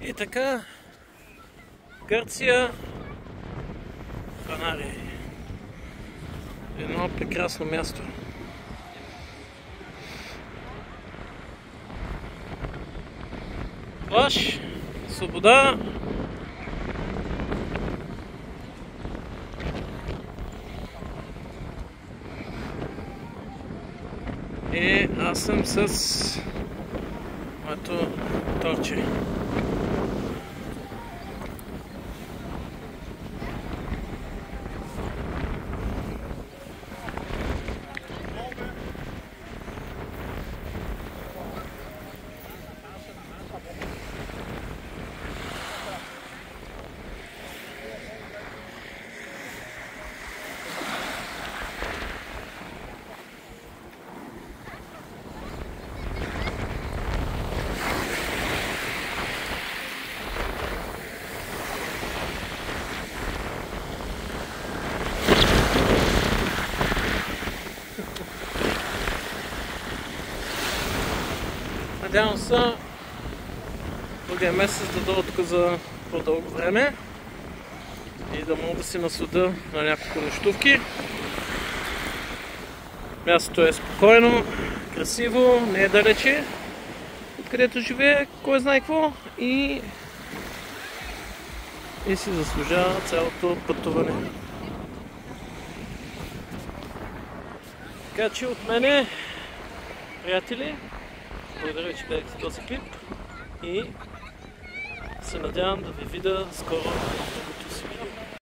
И така, Гърция, Канария. Едно прекрасно място. Плаж, свобода. И аз съм с моето торче. Надявам се другия месец да дойда тук за по-дълго време и да мога да си насладя на няколко нощувки. Мястото е спокойно, красиво, не е далече откъдето живее, кой знае какво, и си заслужава цялото пътуване. Така че от мене, приятели, благодаря, че гледахте този клип и се надявам да ви видя скоро.